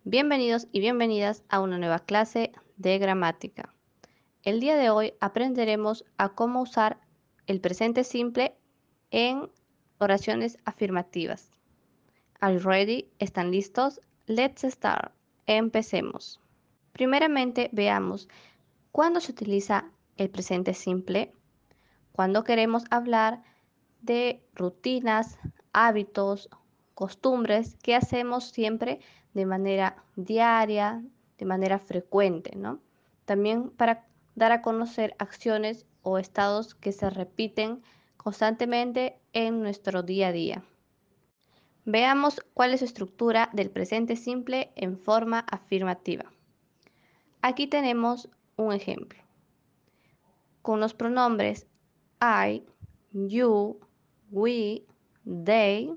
Bienvenidos y bienvenidas a una nueva clase de gramática. El día de hoy aprenderemos a cómo usar el presente simple en oraciones afirmativas. Are you ready? ¿Están listos? Let's start. Empecemos. Primeramente veamos cuándo se utiliza el presente simple. Cuando queremos hablar de rutinas, hábitos, costumbres que hacemos siempre de manera diaria, de manera frecuente, ¿no? También para dar a conocer acciones o estados que se repiten constantemente en nuestro día a día. Veamos cuál es su estructura del presente simple en forma afirmativa. Aquí tenemos un ejemplo. Con los pronombres I, you, we, they,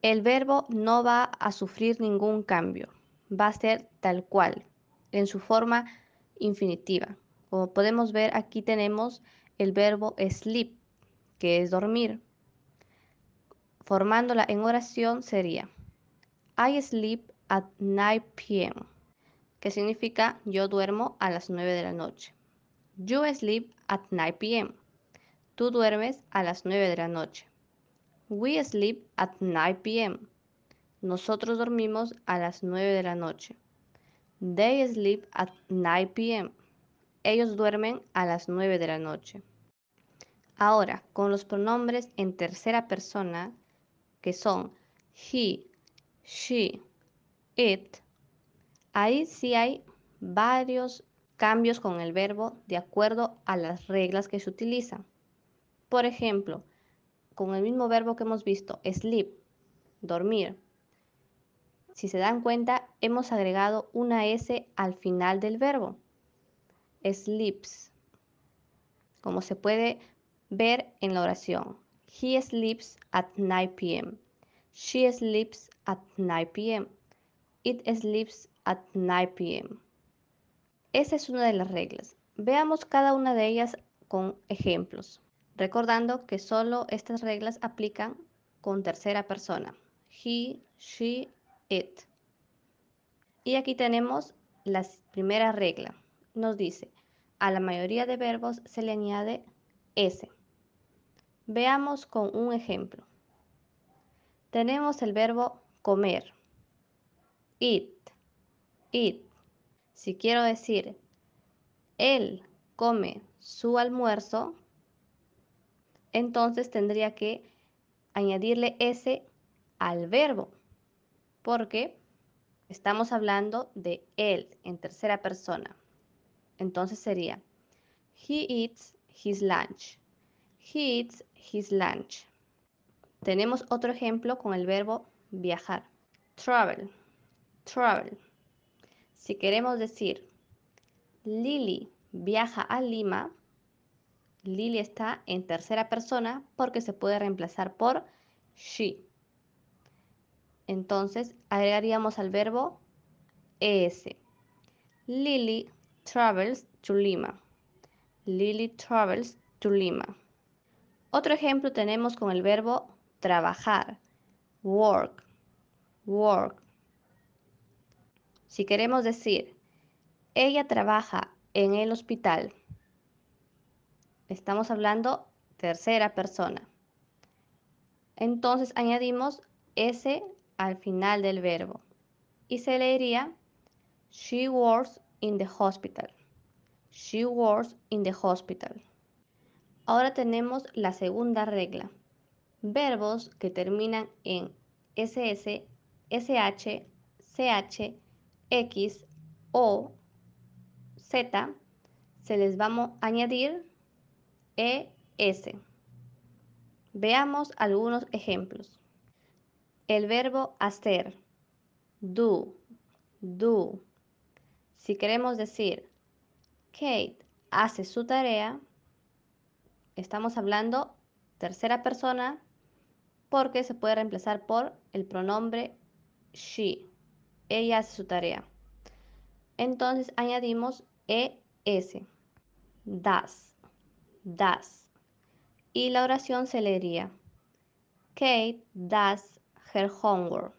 el verbo no va a sufrir ningún cambio, va a ser tal cual, en su forma infinitiva. Como podemos ver, aquí tenemos el verbo sleep, que es dormir. Formándola en oración sería I sleep at 9 p.m., que significa yo duermo a las 9 de la noche. You sleep at 9 p.m. Tú duermes a las 9 de la noche. We sleep at 9 p.m. Nosotros dormimos a las 9 de la noche. They sleep at 9 p.m. Ellos duermen a las 9 de la noche. Ahora, con los pronombres en tercera persona, que son he, she, it, ahí sí hay varios cambios con el verbo de acuerdo a las reglas que se utilizan. Por ejemplo, con el mismo verbo que hemos visto, sleep, dormir. Si se dan cuenta, hemos agregado una S al final del verbo. Sleeps, como se puede ver en la oración. He sleeps at 9 p.m. She sleeps at 9 p.m. It sleeps at 9 p.m. Esa es una de las reglas. Veamos cada una de ellas con ejemplos, recordando que solo estas reglas aplican con tercera persona. He, she, it. Y aquí tenemos la primera regla. Nos dice, a la mayoría de verbos se le añade S. Veamos con un ejemplo. Tenemos el verbo comer. Eat, eat. Si quiero decir, él come su almuerzo, entonces tendría que añadirle S al verbo, porque estamos hablando de él en tercera persona. Entonces sería, he eats his lunch. He eats his lunch. Tenemos otro ejemplo con el verbo viajar. Travel, travel. Si queremos decir, Lily viaja a Lima, Lily está en tercera persona porque se puede reemplazar por she. Entonces agregaríamos al verbo es. Lily travels to Lima. Lily travels to Lima. Otro ejemplo tenemos con el verbo trabajar. Work, work. Si queremos decir, ella trabaja en el hospital, estamos hablando tercera persona. Entonces añadimos S al final del verbo y se leería she works in the hospital. She works in the hospital. Ahora tenemos la segunda regla. Verbos que terminan en SS, SH, CH, X o Z, se les vamos a añadir ES. Veamos algunos ejemplos. El verbo hacer, do, do. Si queremos decir, Kate hace su tarea, estamos hablando tercera persona porque se puede reemplazar por el pronombre she. Ella hace su tarea. Entonces añadimos ES. Does, does. Y la oración se leería, Kate does her homework.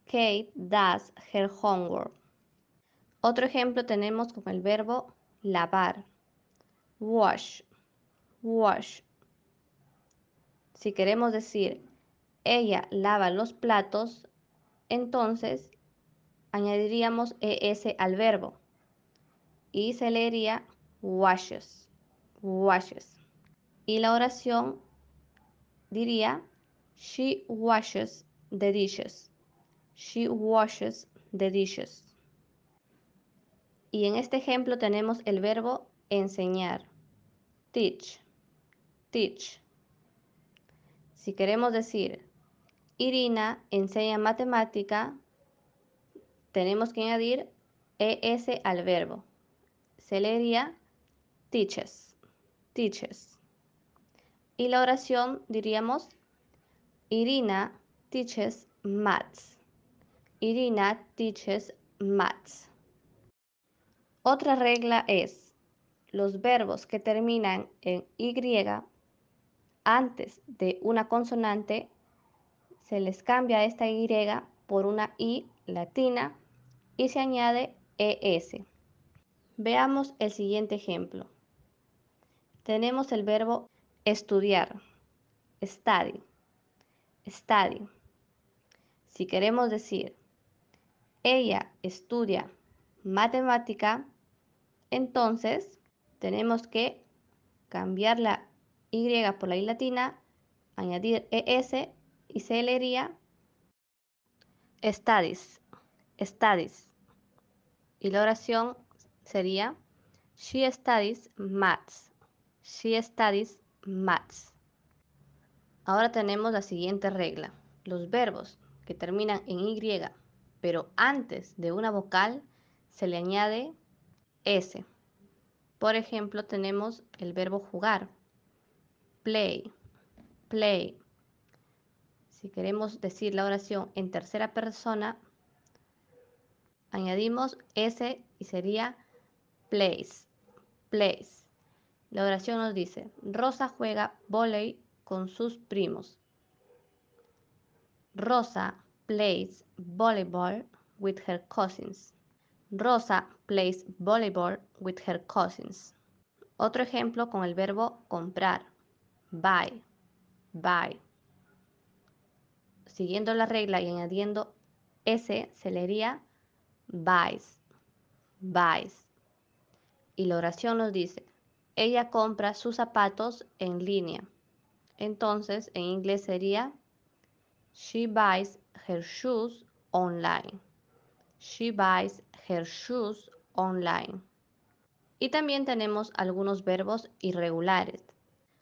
Kate does her homework. Otro ejemplo tenemos con el verbo lavar. Wash, wash. Si queremos decir ella lava los platos, entonces añadiríamos es al verbo y se leería washes, washes. Y la oración diría she washes the dishes, she washes the dishes. Y en este ejemplo tenemos el verbo enseñar, teach, teach. Si queremos decir Irina enseña matemática, tenemos que añadir es al verbo. Se leería teaches, teaches. Y la oración diríamos Irina teaches maths. Irina teaches maths. Otra regla es los verbos que terminan en Y antes de una consonante se les cambia esta Y por una I latina y se añade ES. Veamos el siguiente ejemplo. Tenemos el verbo estudiar, study, study. Si queremos decir ella estudia matemática, entonces tenemos que cambiar la Y por la I latina, añadir ES y se leería studies, studies. Y la oración sería she studies maths, she studies maths. Ahora tenemos la siguiente regla. Los verbos que terminan en Y, pero antes de una vocal, se le añade S. Por ejemplo, tenemos el verbo jugar, play, play. Si queremos decir la oración en tercera persona, añadimos S y sería plays, plays. La oración nos dice, Rosa juega vóley con sus primos. Rosa plays volleyball with her cousins. Rosa plays volleyball with her cousins. Otro ejemplo con el verbo comprar, buy, buy. Siguiendo la regla y añadiendo S, se leería buys, buys. Y la oración nos dice, ella compra sus zapatos en línea. Entonces, en inglés sería, she buys her shoes online. She buys her shoes online. Y también tenemos algunos verbos irregulares,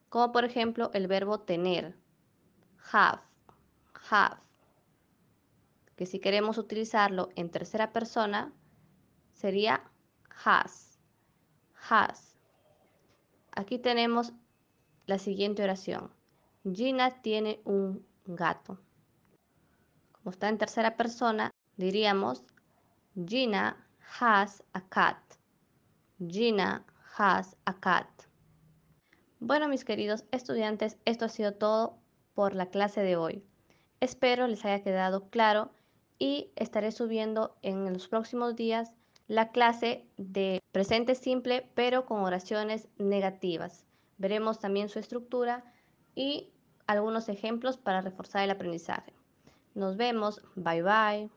como por ejemplo el verbo tener, have, have, que si queremos utilizarlo en tercera persona, sería has, has. Aquí tenemos la siguiente oración. Gina tiene un gato. Como está en tercera persona, diríamos Gina has a cat. Gina has a cat. Bueno, mis queridos estudiantes, esto ha sido todo por la clase de hoy. Espero les haya quedado claro y estaré subiendo en los próximos días la clase de presente simple, pero con oraciones negativas. Veremos también su estructura y algunos ejemplos para reforzar el aprendizaje. Nos vemos. Bye bye.